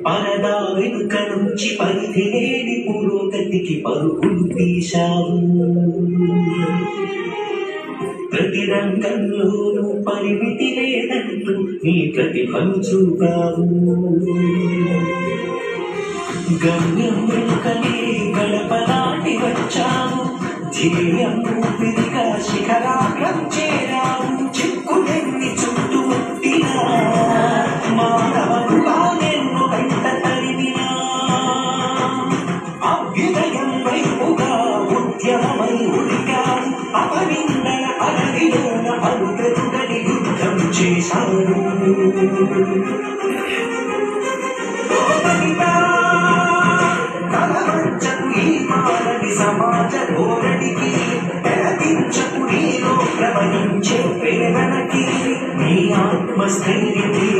పరదా వెనుక నుంచి పరిధి లేని పురోగతికి పరుగులు తీశావు. ప్రతి రంగంలోనూ పరిమితి లేదంటూ నీ ప్రతిభను చూపావు. గమ్యం వెనుకనే గడప దాటి వచ్చావు. ధ్యేయం ఊపిరిగా శిఖరాగ్రం చేరావు. చిక్కులెన్ని చుట్టూ ముట్టినా మానవనుగా నిన్ను వెంట తరిమినా అభ్యుదయం వైపుగా ఉద్యమమై ఉడికావు. అపనిందన అడవిలోన అడుగడుగని యుద్ధం చేశావు. తలవంచకు ఈ మానవి సమాజ ధోరణికి, తెరదించకు నీలో ప్రవహించే ప్రేరణకి. నీ ఆత్మస్థైర్యమే